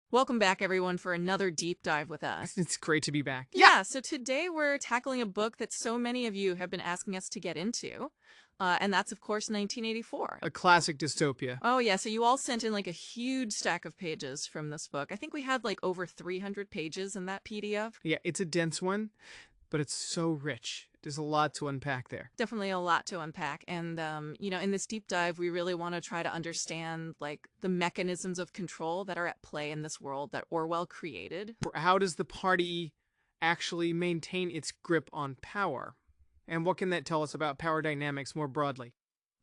Welcome back, everyone, for another deep dive with us. It's great to be back. Yeah, so today we're tackling a book that so many of you have been asking us to get into, and that's, of course, 1984. A classic dystopia. Oh, yeah, so you all sent in like a huge stack of pages from this book. I think we had like over 300 pages in that PDF. Yeah, it's a dense one, but it's so rich. There's a lot to unpack there. Definitely a lot to unpack. And, in this deep dive, we really want to try to understand like the mechanisms of control that are at play in this world that Orwell created. How does the party actually maintain its grip on power? And what can that tell us about power dynamics more broadly?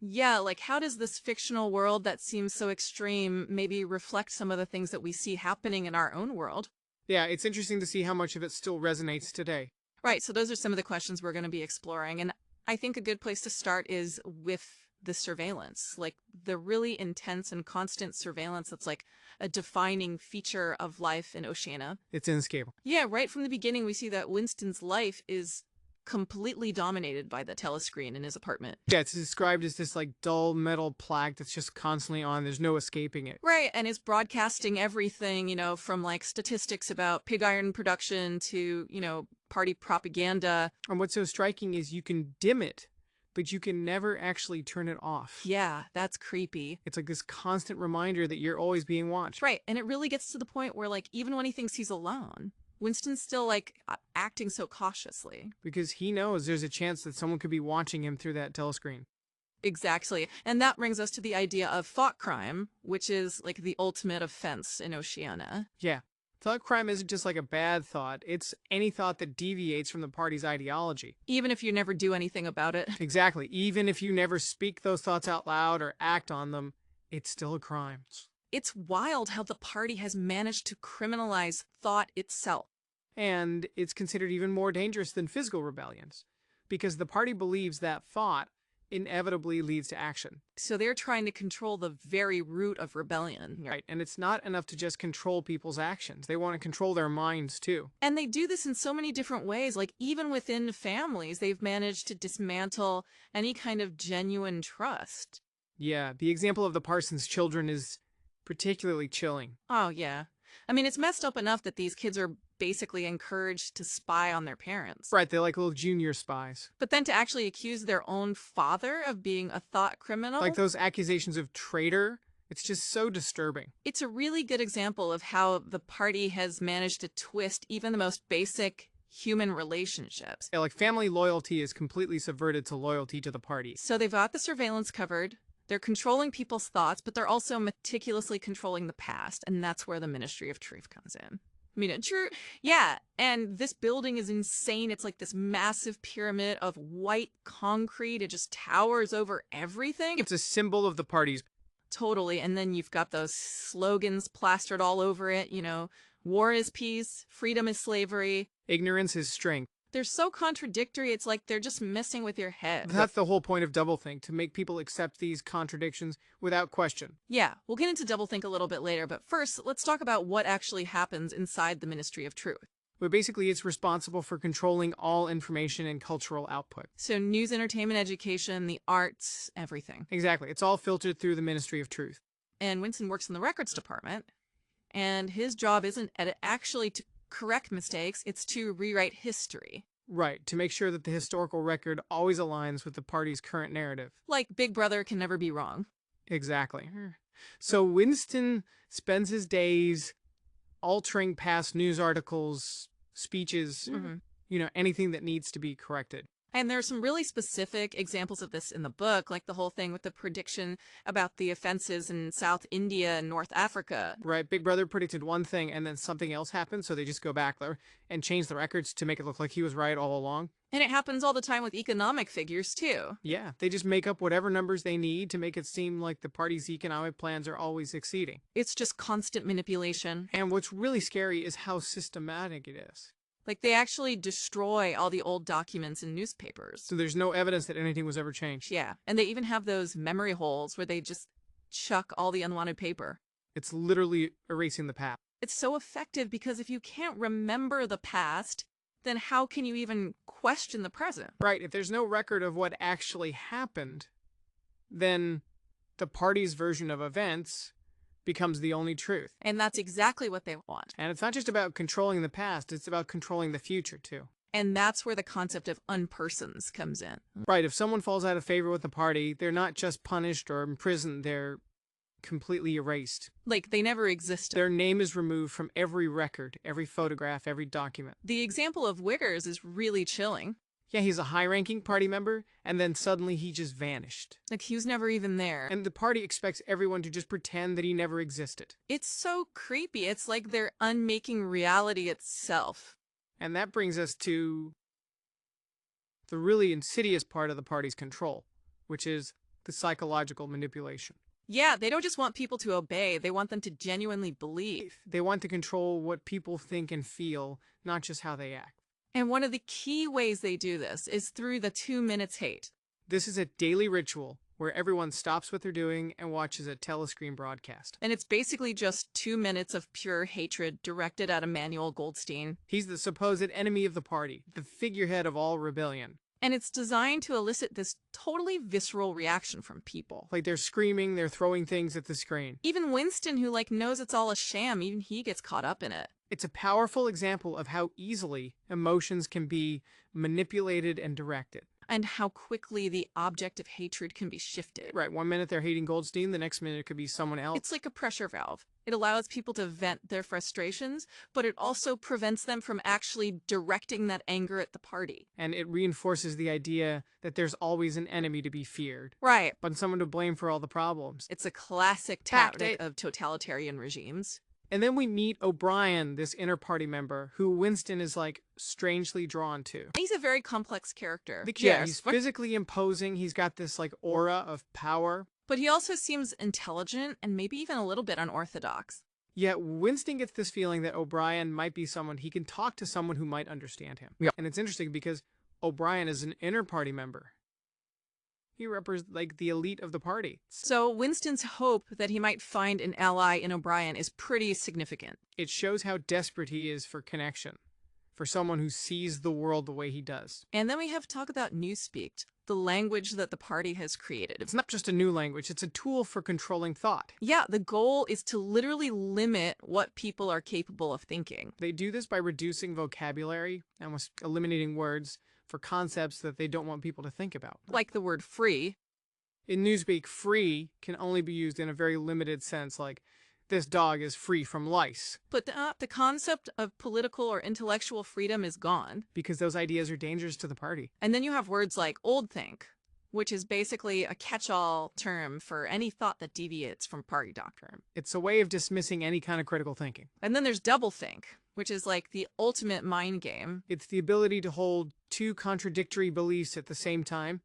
Yeah, like how does this fictional world that seems so extreme maybe reflect some of the things that we see happening in our own world? Yeah, it's interesting to see how much of it still resonates today. Right, so those are some of the questions we're going to be exploring. And I think a good place to start is with the surveillance, like the really intense and constant surveillance that's like a defining feature of life in Oceania. It's inescapable. Yeah, right from the beginning, we see that Winston's life is completely dominated by the telescreen in his apartment. Yeah, it's described as this like dull metal plaque that's just constantly on. There's no escaping it. Right, and is broadcasting everything, from like statistics about pig iron production to, party propaganda. And what's so striking is you can dim it, but you can never actually turn it off. Yeah, that's creepy. It's like this constant reminder that you're always being watched. Right, and it really gets to the point where like even when he thinks he's alone, Winston's still like acting so cautiously. Because he knows there's a chance that someone could be watching him through that telescreen. Exactly. And that brings us to the idea of thought crime, which is like the ultimate offense in Oceania. Yeah. Thought crime isn't just like a bad thought. It's any thought that deviates from the party's ideology. Even if you never do anything about it. Exactly. Even if you never speak those thoughts out loud or act on them, it's still a crime. It's wild how the party has managed to criminalize thought itself. And it's considered even more dangerous than physical rebellions, because the party believes that thought inevitably leads to action. So they're trying to control the very root of rebellion. Right, and it's not enough to just control people's actions. They want to control their minds too. And they do this in so many different ways. Like even within families, they've managed to dismantle any kind of genuine trust. Yeah, the example of the Parsons children is particularly chilling. Oh, yeah. I mean, it's messed up enough that these kids are basically encouraged to spy on their parents. Right, they're like little junior spies. But then to actually accuse their own father of being a thought criminal? Like those accusations of traitor, it's just so disturbing. It's a really good example of how the party has managed to twist even the most basic human relationships. Yeah, like family loyalty is completely subverted to loyalty to the party. So they've got the surveillance covered. They're controlling people's thoughts, but they're also meticulously controlling the past. And that's where the Ministry of Truth comes in. I mean, true. Yeah. And this building is insane. It's like this massive pyramid of white concrete. It just towers over everything. It's a symbol of the party's. Totally. And then you've got those slogans plastered all over it. War is peace. Freedom is slavery. Ignorance is strength. They're so contradictory. It's like they're just messing with your head. That's the whole point of doublethink, to make people accept these contradictions without question. Yeah, we'll get into doublethink a little bit later, but first, let's talk about what actually happens inside the Ministry of Truth. But basically, it's responsible for controlling all information and cultural output. So news, entertainment, education, the arts, everything. Exactly. It's all filtered through the Ministry of Truth. And Winston works in the records department, and his job isn't actually to correct mistakes, it's to rewrite history. Right, to make sure that the historical record always aligns with the party's current narrative. Like Big Brother can never be wrong. Exactly. So Winston spends his days altering past news articles, speeches, anything that needs to be corrected. And there are some really specific examples of this in the book, like the whole thing with the prediction about the offenses in South India and North Africa. Right, Big Brother predicted one thing and then something else happened, so they just go back there and change the records to make it look like he was right all along. And it happens all the time with economic figures, too. Yeah, they just make up whatever numbers they need to make it seem like the party's economic plans are always succeeding. It's just constant manipulation. And what's really scary is how systematic it is. Like, they actually destroy all the old documents in newspapers. So there's no evidence that anything was ever changed. Yeah, and they even have those memory holes where they just chuck all the unwanted paper. It's literally erasing the past. It's so effective because if you can't remember the past, then how can you even question the present? Right, if there's no record of what actually happened, then the party's version of events becomes the only truth. And that's exactly what they want. And it's not just about controlling the past, it's about controlling the future, too. And that's where the concept of unpersons comes in. Right, if someone falls out of favor with the party, they're not just punished or imprisoned, they're completely erased. Like they never existed. Their name is removed from every record, every photograph, every document. The example of Wiggers is really chilling. Yeah, he's a high-ranking party member, and then suddenly he just vanished. Like he was never even there. And the party expects everyone to just pretend that he never existed. It's so creepy. It's like they're unmaking reality itself. And that brings us to the really insidious part of the party's control, which is the psychological manipulation. Yeah, they don't just want people to obey. They want them to genuinely believe. They want to control what people think and feel, not just how they act. And one of the key ways they do this is through the 2 minutes hate. This is a daily ritual where everyone stops what they're doing and watches a telescreen broadcast. And it's basically just 2 minutes of pure hatred directed at Emmanuel Goldstein. He's the supposed enemy of the party, the figurehead of all rebellion. And it's designed to elicit this totally visceral reaction from people. Like they're screaming, they're throwing things at the screen. Even Winston, who knows it's all a sham, even he gets caught up in it. It's a powerful example of how easily emotions can be manipulated and directed. And how quickly the object of hatred can be shifted. Right, 1 minute they're hating Goldstein, the next minute it could be someone else. It's like a pressure valve. It allows people to vent their frustrations, but it also prevents them from actually directing that anger at the party. And it reinforces the idea that there's always an enemy to be feared. Right. But someone to blame for all the problems. It's a classic tactic of totalitarian regimes. And then we meet O'Brien, this inner party member, who Winston is like strangely drawn to. He's a very complex character. Yeah, he's physically imposing. He's got this like aura of power. But he also seems intelligent and maybe even a little bit unorthodox. Yet Winston gets this feeling that O'Brien might be someone he can talk to, someone who might understand him. Yeah. And it's interesting because O'Brien is an inner party member. He represents like the elite of the party. So Winston's hope that he might find an ally in O'Brien is pretty significant. It shows how desperate he is for connection, for someone who sees the world the way he does. And then we have to talk about newspeak, the language that the party has created. It's not just a new language, it's a tool for controlling thought. Yeah, the goal is to literally limit what people are capable of thinking. They do this by reducing vocabulary, almost eliminating words, for concepts that they don't want people to think about. Like the word free. In newspeak, free can only be used in a very limited sense, like, this dog is free from lice. But the concept of political or intellectual freedom is gone. Because those ideas are dangerous to the party. And then you have words like old think, which is basically a catch-all term for any thought that deviates from party doctrine. It's a way of dismissing any kind of critical thinking. And then there's double think, which is like the ultimate mind game. It's the ability to hold two contradictory beliefs at the same time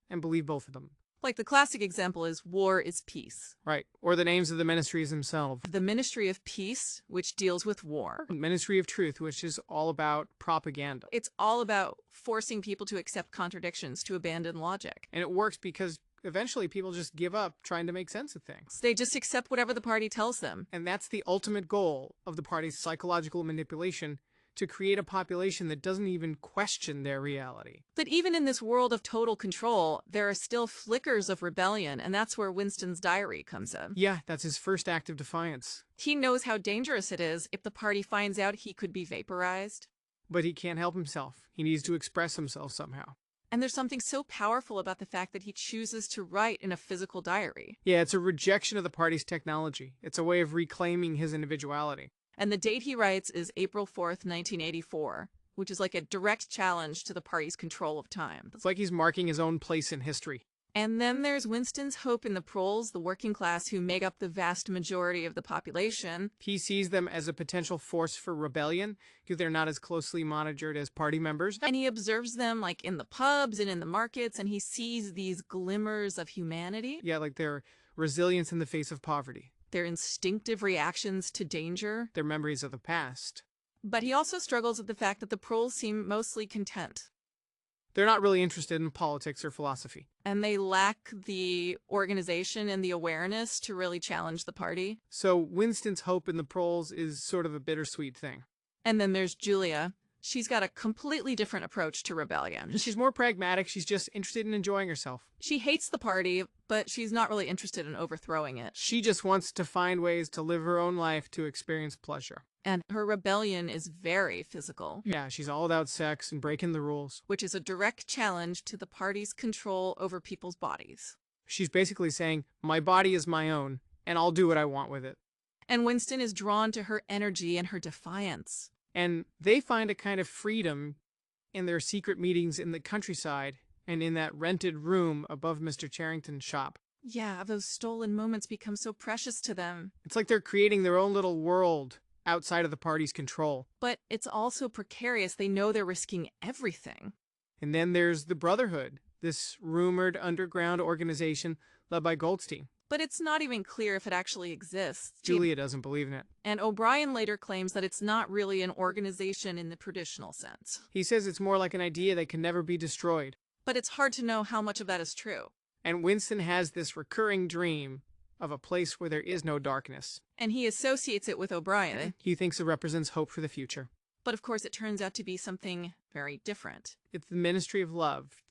and believe both of them. Like the classic example is war is peace. Right. Or the names of the ministries themselves. The Ministry of Peace, which deals with war. Ministry of Truth, which is all about propaganda. It's all about forcing people to accept contradictions, to abandon logic. And it works because eventually people just give up trying to make sense of things. They just accept whatever the party tells them. And that's the ultimate goal of the party's psychological manipulation, to create a population that doesn't even question their reality. But even in this world of total control, there are still flickers of rebellion, and that's where Winston's diary comes in. Yeah, that's his first act of defiance. He knows how dangerous it is if the party finds out he could be vaporized. But he can't help himself. He needs to express himself somehow. And there's something so powerful about the fact that he chooses to write in a physical diary. Yeah, it's a rejection of the party's technology. It's a way of reclaiming his individuality. And the date he writes is April 4th, 1984, which is like a direct challenge to the party's control of time. It's like he's marking his own place in history. And then there's Winston's hope in the proles, the working class who make up the vast majority of the population. He sees them as a potential force for rebellion because they're not as closely monitored as party members. And he observes them like in the pubs and in the markets, and he sees these glimmers of humanity. Yeah, like their resilience in the face of poverty. Their instinctive reactions to danger. Their memories of the past. But he also struggles with the fact that the proles seem mostly content. They're not really interested in politics or philosophy. And they lack the organization and the awareness to really challenge the party. So Winston's hope in the proles is sort of a bittersweet thing. And then there's Julia. She's got a completely different approach to rebellion. She's more pragmatic. She's just interested in enjoying herself. She hates the party, but she's not really interested in overthrowing it. She just wants to find ways to live her own life to experience pleasure. And her rebellion is very physical. Yeah, she's all about sex and breaking the rules. Which is a direct challenge to the party's control over people's bodies. She's basically saying, my body is my own, and I'll do what I want with it. And Winston is drawn to her energy and her defiance. And they find a kind of freedom in their secret meetings in the countryside and in that rented room above Mr. Charrington's shop. Yeah, those stolen moments become so precious to them. It's like they're creating their own little world outside of the party's control. But it's also precarious. They know they're risking everything. And then there's the Brotherhood, this rumored underground organization led by Goldstein. But it's not even clear if it actually exists. Julia doesn't believe in it. And O'Brien later claims that it's not really an organization in the traditional sense. He says it's more like an idea that can never be destroyed. But it's hard to know how much of that is true. And Winston has this recurring dream of a place where there is no darkness. And he associates it with O'Brien. He thinks it represents hope for the future. But of course it turns out to be something very different. It's the Ministry of Love,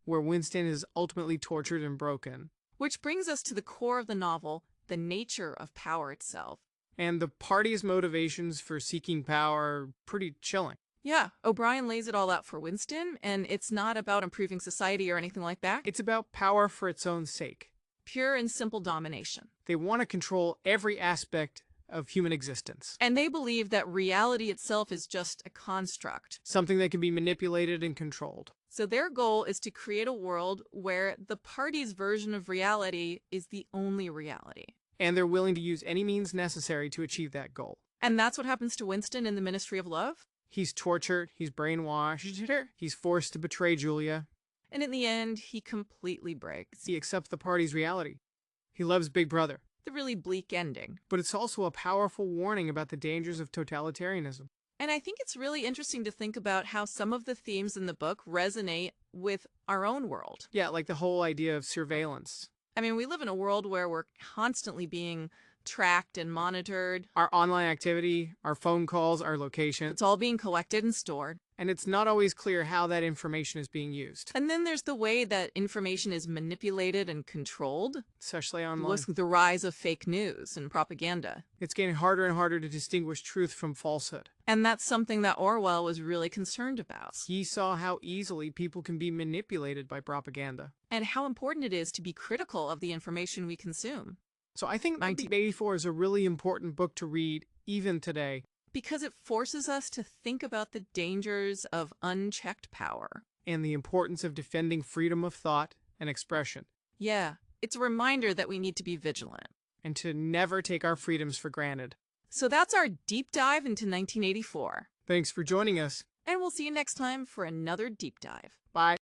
where Winston is ultimately tortured and broken. Which brings us to the core of the novel, the nature of power itself. And the party's motivations for seeking power are pretty chilling. Yeah, O'Brien lays it all out for Winston, and it's not about improving society or anything like that. It's about power for its own sake. Pure and simple domination. They want to control every aspect of human existence. And they believe that reality itself is just a construct. Something that can be manipulated and controlled. So their goal is to create a world where the party's version of reality is the only reality. And they're willing to use any means necessary to achieve that goal. And that's what happens to Winston in the Ministry of Love? He's tortured, he's brainwashed, he's forced to betray Julia. And in the end, he completely breaks. He accepts the party's reality. He loves Big Brother. The really bleak ending. But it's also a powerful warning about the dangers of totalitarianism. And I think it's really interesting to think about how some of the themes in the book resonate with our own world. Yeah, like the whole idea of surveillance. I mean, we live in a world where we're constantly being tracked and monitored. Our online activity, our phone calls, our location. It's all being collected and stored. And it's not always clear how that information is being used. And then there's the way that information is manipulated and controlled. Especially online. With the rise of fake news and propaganda. It's getting harder and harder to distinguish truth from falsehood. And that's something that Orwell was really concerned about. He saw how easily people can be manipulated by propaganda. And how important it is to be critical of the information we consume. So I think 1984 is a really important book to read even today. Because it forces us to think about the dangers of unchecked power. And the importance of defending freedom of thought and expression. Yeah, it's a reminder that we need to be vigilant. And to never take our freedoms for granted. So that's our deep dive into 1984. Thanks for joining us. And we'll see you next time for another deep dive. Bye.